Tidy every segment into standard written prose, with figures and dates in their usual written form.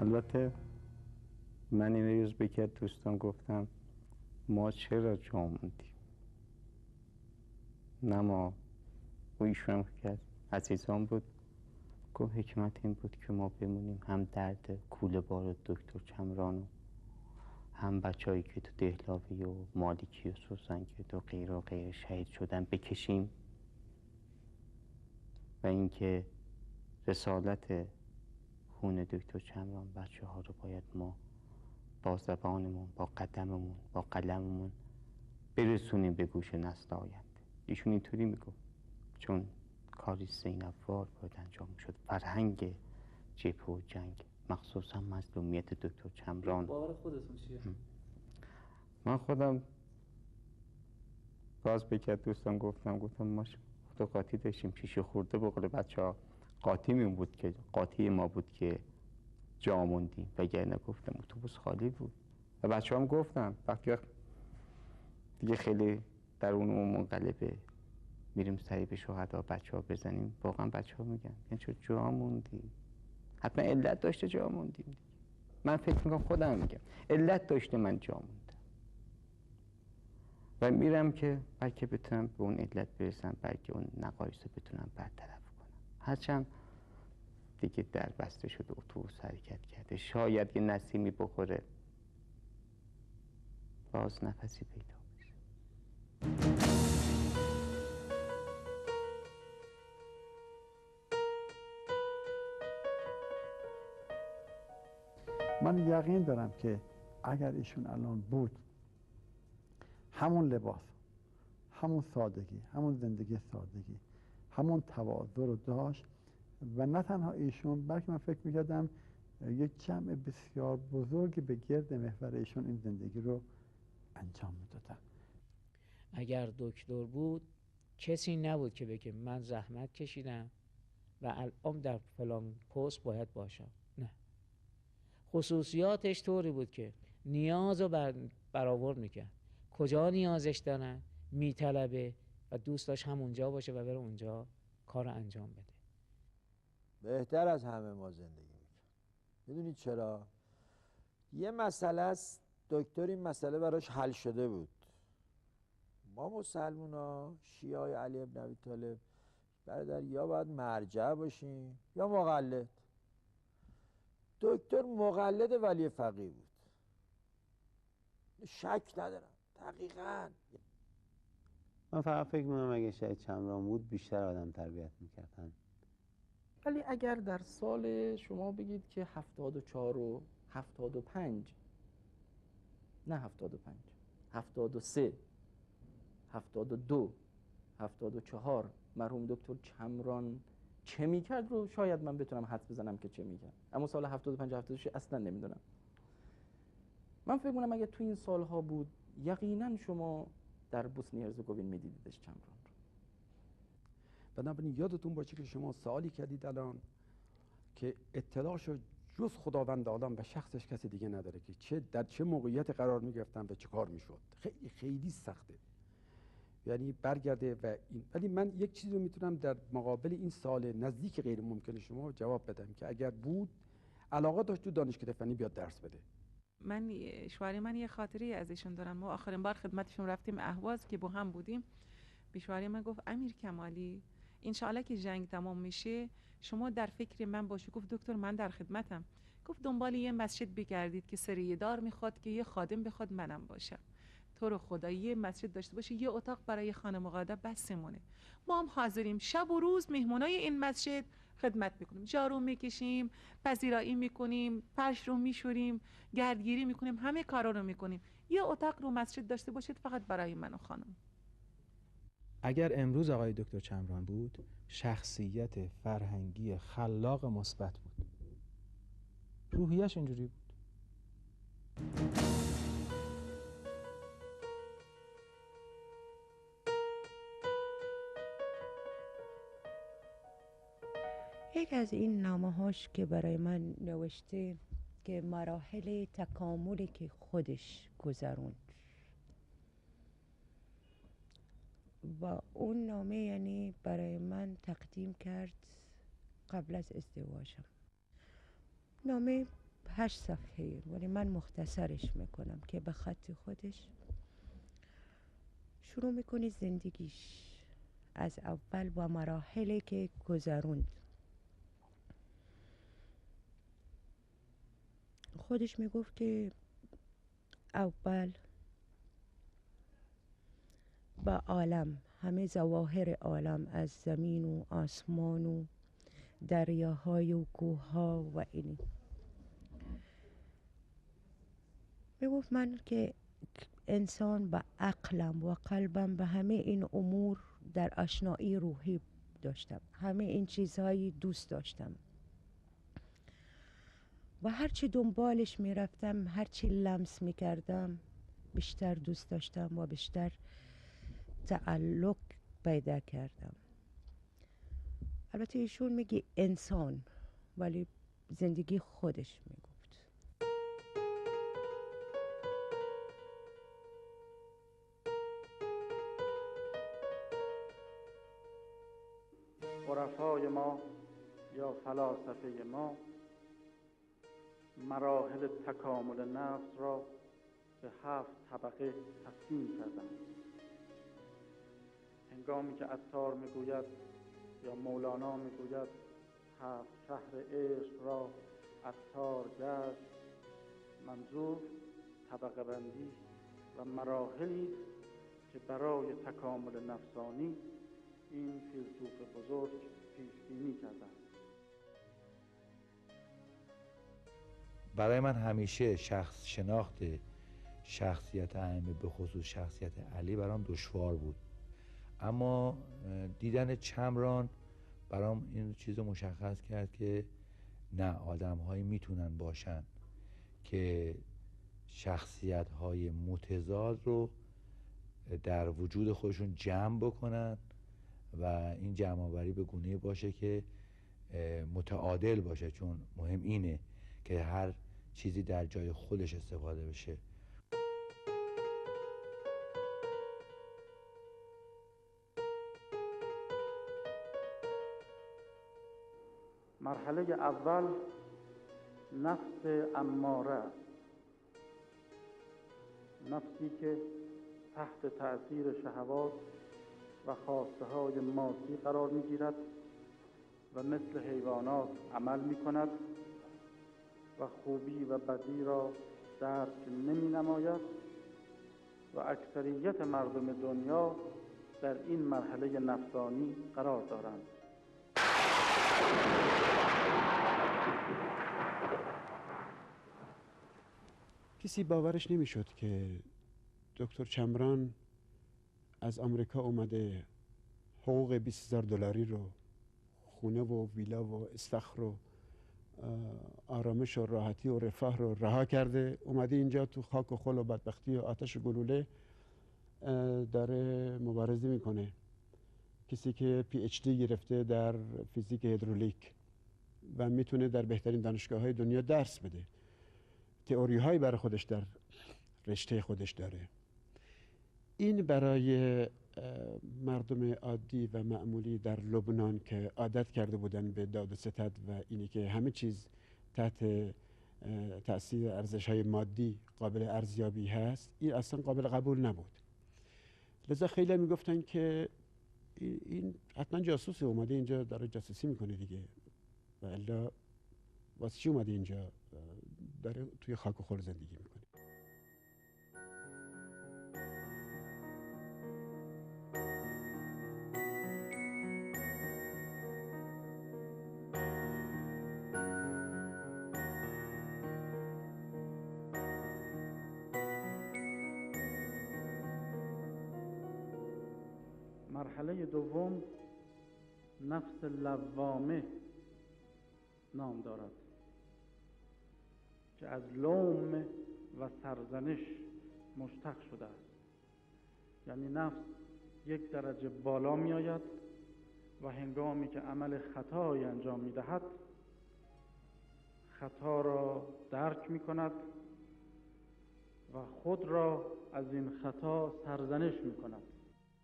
البته من این روز به یکی از دوستان گفتم ما چرا جا موندیم؟ نه ما، و ایشون که از عزیزان بود گفت حکمت این بود که ما بمونیم، هم درد کوله بار دکتر چمران و هم بچه‌هایی که تو دهلاوی و مالکی و سوسنگرد و غیر شهید شدن بکشیم، و اینکه رسالت خون دکتر چمران بچه ها رو باید ما با زبانمون، با قدممون، با قلممون برسونیم به گوش نسل آینده. ایشون اینطوری میگفت چون کاری زینب‌وار باید انجام شد، فرهنگ جبهه و جنگ، مخصوصا مظلومیت دکتر چمران. باور خودتون چیه؟ من خودم باز به که دوستان گفتم ما خود قاطی داشتیم، شیشه خورده به قول بچه ها قاطی بود که قاطی ما بود که جا موندیم، وگرنه گفتم اتوبوس خالی بود. و بچه هم گفتم وقتی دیگه خیلی در اون منقلبه میریم سری به شهدا بچه ها بزنیم، واقعا بچه ها میگن چون جا موندی، حتما علت داشته جا موندیم دیگه. من فکر میکنم خودم میگم علت داشته من جا موندم و میرم که بلکه بتونم به اون علت برسم، بلکه اون نقایص بتونم برطرف کنم. هرچند دیگه در بسته شده، اتوبوس حرکت کرده، شاید یه نسیمی بخوره باز نفسی پیدا بشه. من یقین دارم که اگر ایشون الان بود، همون لباس، همون سادگی، همون زندگی سادگی، همون تواضع رو داشت و نه تنها ایشون بلکه من فکر میکردم یک جمع بسیار بزرگی به گرد محور ایشون این زندگی رو انجام میدادن. اگر دکتر بود کسی نبود که بگه من زحمت کشیدم و الان در فلان پست باید باشم. نه، خصوصیاتش طوری بود که نیاز رو برآورد میکرد، کجا نیازش دارن میطلبه و دوست داشت همونجا باشه و بره اونجا کار انجام بده. بهتر از همه ما زندگی میکرد. میدونید چرا؟ یه مسئله است، دکتر این مسئله براش حل شده بود. ما مسلمونا شیعای علی ابن ابی طالب برادر یا باید مرجع باشیم یا مقلد. دکتر مقلد ولی فقیه بود، شک ندارم. دقیقاً من فقط فکر می‌کنم اگه شاید چمران بود بیشتر آدم تربیت می‌کردن. ولی اگر در سال شما بگید که 74 و 75، نه 75، 73، 72، 74 مرحوم دکتر چمران چه میکرد رو شاید من بتونم حدس بزنم که چه میکرد، اما سال 75 76 اصلا نمیدونم. من فکر کنم اگه تو این سالها بود یقینا شما در بوسنی هرزگوین میدیدیدش چمران رو. بنابراین یادتون باشه که شما سوالی کردید الان که اطلاع شد جز خداوند عالم و شخصش کسی دیگه نداره که در چه موقعیت قرار میگرفتن و چه کار میشد. خیلی خیلی سخته یعنی برگرده و این. ولی من یک چیزی رو میتونم در مقابل این سال نزدیک غیر ممکن شما جواب بدم که اگر بود علاقه داشت تو دانشکده فنی بیاد درس بده. شوهر من یه خاطری از ایشون دارم. ما آخرین بار خدمتشون رفتیم اهواز که با هم بودیم. به شوهر من گفت امیر کمالی انشاءالله که جنگ تمام میشه شما در فکر من باشی. گفت دکتر من در خدمتم. گفت دنبال یه مسجد بگردید که سریه دار میخواد که یه خادم بخواد منم باشم. تو رو خدا یه مسجد داشته باشه، یه اتاق برای خانم آقاده بسمونه. ما هم حاضریم شب و روز مهمونای این مسجد خدمت میکنیم، جارو میکشیم، پذیرایی میکنیم، فرش رو میشوریم، گردگیری میکنیم، همه کارا رو میکنیم. یه اتاق رو مسجد داشته باشید فقط برای من و خانم. اگر امروز آقای دکتر چمران بود شخصیت فرهنگی خلاق مثبت بود، روحیش اینجوری بود. یک از این نامه‌هاش که برای من نوشته که مراحل تکاملی که خودش گذروند و اون نامه یعنی برای من تقدیم کرد قبل از ازدواجم. نامه 8 صفحه، ولی من مختصرش میکنم که به خط خودش شروع میکنی زندگیش از اول و مراحلی که گذروند. خودش میگفت که اول با عالم، همه ظواهر عالم، از زمین و آسمان و دریاهای و کوهها و اینی، میگفت من که انسان با عقلم و قلبم به همه این امور در آشنایی روحی داشتم، همه این چیزهایی دوست داشتم و هرچی دنبالش میرفتم، هرچی لمس میکردم، بیشتر دوست داشتم و بیشتر تعلق پیدا کردم. البته ایشون میگه انسان، ولی زندگی خودش میگفت. عرفای ما یا فلاسفه ما مراحل تکامل نفس را به 7 طبقه تقسیم کردند. هنگامی که عطار میگوید یا مولانا میگوید 7 شهر عشق را عطار گشت، منظور طبقه بندی و مراحلی که برای تکامل نفسانی این فیلسوف بزرگ پیش بینی کردند. برای من همیشه شناخت شخصیت ائمه، به خصوص شخصیت علی، برام دشوار بود، اما دیدن چمران برام این چیز رو مشخص کرد که نه، آدم‌هایی میتونن باشن که شخصیت‌های متضاد رو در وجود خودشون جمع بکنن و این جمع‌آوری به گونه‌ای باشه که متعادل باشه، چون مهم اینه که هر چیزی در جای خودش استفاده بشه. مرحله اول نفس اماره است، نفسی که تحت تأثیر شهوات و خواسته های مادی قرار می گیرد و مثل حیوانات عمل می کند و خوبی و بدی را درک نمی نماید و اکثریت مردم دنیا در این مرحله نفسانی قرار دارند. کسی باورش نمیشد که دکتر چمران از آمریکا اومده، حقوق $20,000 رو، خونه و ویلا و استخر و آرامش و راحتی و رفاه رو رها کرده، اومده اینجا تو خاک و خل و بدبختی و آتش و گلوله داره مبارزه میکنه. کسی که PhD گرفته در فیزیک هیدرولیک و میتونه در بهترین دانشگاه‌های دنیا درس بده، تئوری هایی برای خودش در رشته خودش داره. این برای مردم عادی و معمولی در لبنان که عادت کرده بودن به داد و ستد و اینی که همه چیز تحت تأثیر ارزش‌های مادی قابل ارزیابی هست، این اصلا قابل قبول نبود. لذا خیلی میگفتن که این حتما جاسوسه، اومده اینجا داره جاسوسی میکنه دیگه، و الا واسه چی اومده اینجا داره توی خاک و خل زندگی میکنه. مرحله دوم نفس لوامه نام دارد که از لوم و سرزنش مشتق شده است. یعنی نفس یک درجه بالا می آید و هنگامی که عمل خطایی انجام می دهد، خطا را درک می کند و خود را از این خطا سرزنش می کند.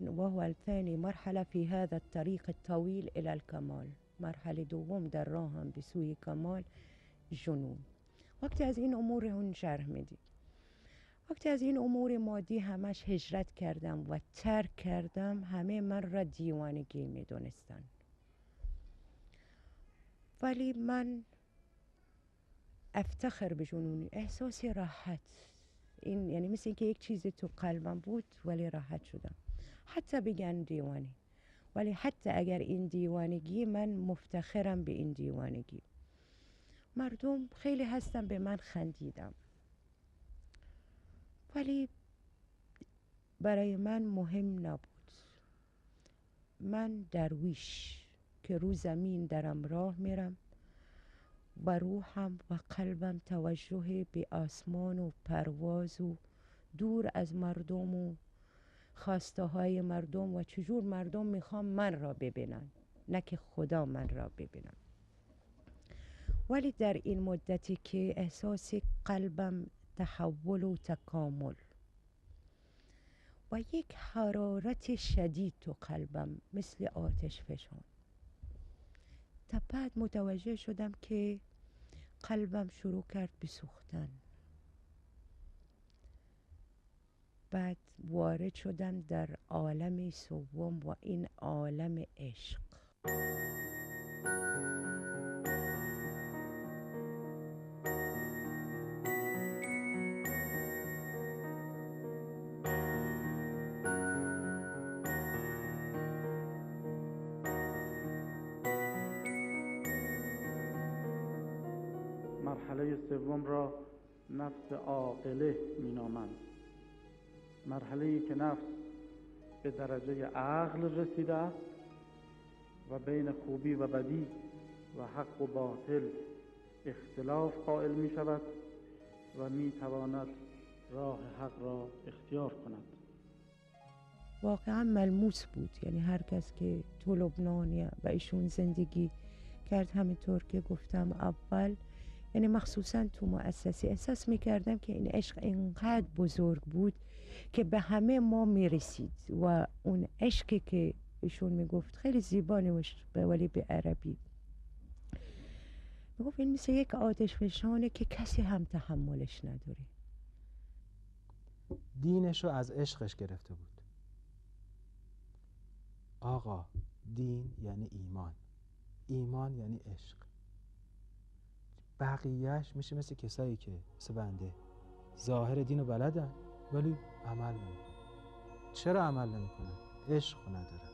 وهو الثاني مرحلة في هذا الطريق الطويل إلى الكمال. مرحلة دوم در راهم به سوی کمال، جنون. وقتی از این امور اون شرح میدی، وقتی از این امور مادی همش هجرت کردم و ترک کردم، همه من را دیوانگی میدونستن. ولی من افتخر به جنونی، احساس راحت، این یعنی مثل اینکه یک چیزی تو قلبم بود ولی راحت شدم. حتی بگن دیوانی، ولی حتی اگر این دیوانگی، من مفتخرم به این دیوانگی. مردم خیلی هستن به من خندیدم، ولی برای من مهم نبود. من درویش که رو زمین درم راه میرم و روحم و قلبم توجه به آسمان و پرواز و دور از مردم و خواسته های مردم و چجور مردم میخوام من را ببینن، نه که خدا من را ببینن. ولی در این مدتی که احساس قلبم تحول و تکامل و یک حرارت شدید تو قلبم مثل آتش فشان، تا بعد متوجه شدم که قلبم شروع کرد به سوختن. بعد وارد شدم در عالم سوم و این عالم عشق. مرحله سوم را نفس عاقله می‌نامند. مرحله‌ای که نفس به درجه عقل رسیده است و بین خوبی و بدی و حق و باطل اختلاف قائل می شود و می تواند راه حق را اختیار کند. واقعا ملموس بود، یعنی هر کس که تو لبنان و ایشون زندگی کرد، همینطور که گفتم اول، یعنی مخصوصا تو مؤسسه احساس میکردم که این عشق اینقدر بزرگ بود که به همه ما میرسید و اون عشقی که ایشون میگفت خیلی زیبا نوشت ولی به عربی میگفت این مثل یک آتش فشانه که کسی هم تحملش نداره. دینش رو از عشقش گرفته بود. آقا دین یعنی ایمان، ایمان یعنی عشق. بقیهش میشه مثل کسایی که مثل بنده ظاهر دین رو بلدن ولی عمل نمیکنن. چرا عمل نمیکنن؟ عشق رو ندارن.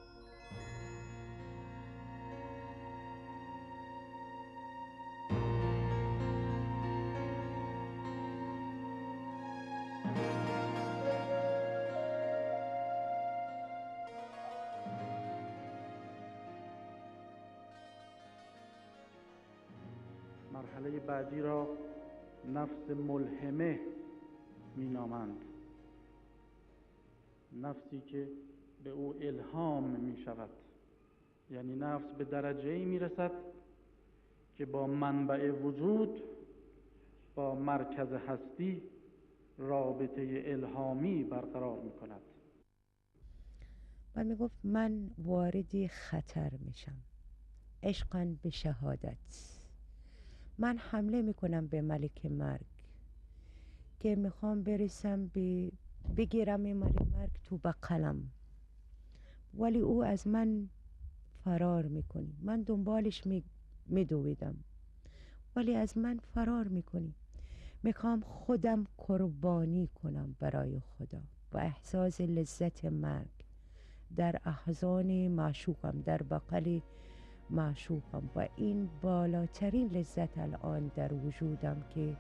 مرحله بعدی را نفس ملهمه می‌نامند. نفسی که به او الهام می شود، یعنی نفس به درجه‌ای می رسد که با منبع وجود، با مرکز هستی رابطه الهامی برقرار می کند. و می گفت من وارد خطر میشم، عشقاً به شهادت. من حمله میکنم به ملک مرگ که میخوام برسم به بگیرم این ملک مرگ تو بغلم، ولی او از من فرار میکنی. من دنبالش میدویدم ولی از من فرار میکنی. میخوام خودم قربانی کنم برای خدا و احساس لذت مرگ در احضان معشوقم، در بغل معشوقم، و این بالاترین لذت الان در وجودم که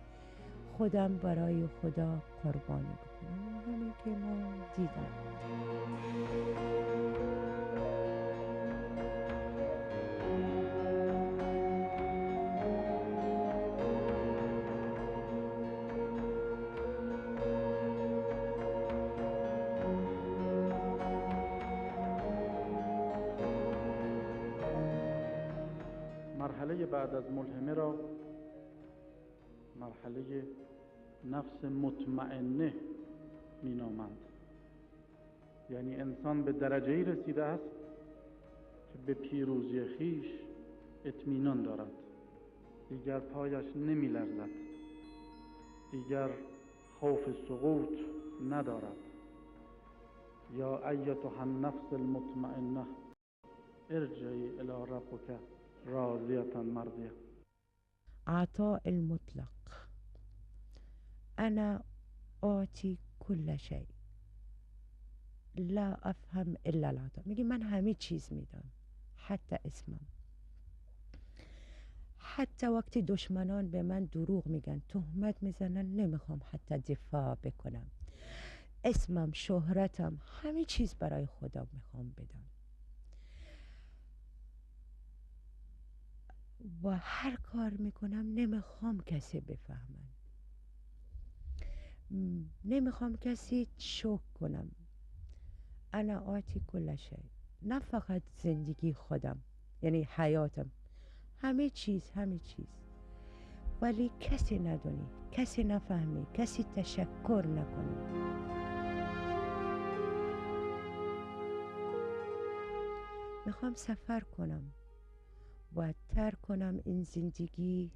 خودم برای خدا قربانی بکنم. همین که ما دیدم. مرحله بعد از ملهمه را مرحله نفس مطمئنه می‌نامند. یعنی انسان به درجه‌ای رسیده است که به پیروزی خویش اطمینان دارد، دیگر پایش نمی‌لرزد دیگر خوف سقوط ندارد. یا ایتها النفس المطمئنه ارجعی الی ربک راضیة مرضیه. عطاء المطلق. أنا آتی کل شيء لا افهم الا العطاء. میگه من همه چیز میدم، حتی اسمم. حتی وقتی دشمنان به من دروغ میگن، تهمت میزنن، نمیخوام حتی دفاع بکنم. اسمم، شهرتم، همه چیز برای خدا میخوام بدم. و هر کار میکنم نمیخوام کسی بفهمن، نمیخوام کسی شوک کنم. انا آتی کل شی. نه فقط زندگی خودم، یعنی حیاتم، همه چیز، همه چیز. ولی کسی ندونی، کسی نفهمی، کسی تشکر نکنی. میخوام سفر کنم و ترک کنم این زندگی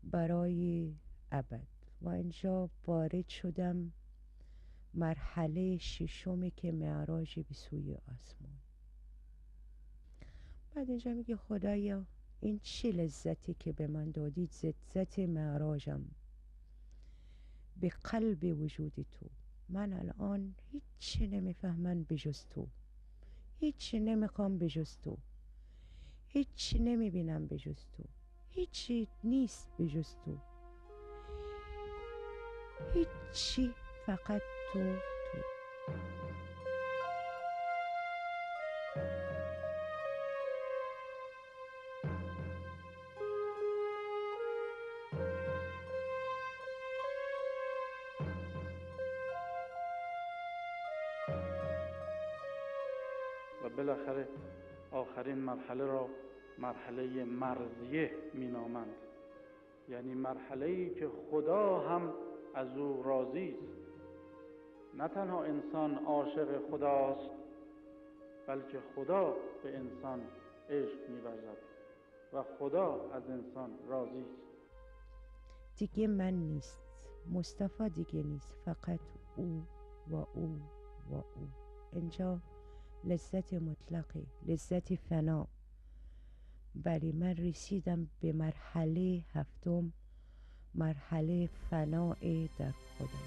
برای ابد. و اینجا وارد شدم مرحله ششمی که معراج به سوی آسمان. بعد اینجا میگه خدایا این چه لذتی که به من دادید، لذت معراجم به قلب وجود تو. من الان هیچی نمیفهمم بجز تو، هیچی نمیخوام بجز تو، هیچی نمیبینم بجز تو، هیچی نیست بجز تو، هیچی، فقط تو. و بالاخره آخرین مرحله را مرحله مرضیه مینامند، یعنی مرحله‌ای که خدا هم از او راضی است. نه تنها انسان عاشق خداست، بلکه خدا به انسان عشق می‌ورزد و خدا از انسان راضی است. دیگه من نیست، مصطفی دیگه نیست، فقط او و او و او. اینجا لذت مطلقه، لذت فنا. ولی من رسیدم به مرحله هفتم، مرحله فناء در خدا.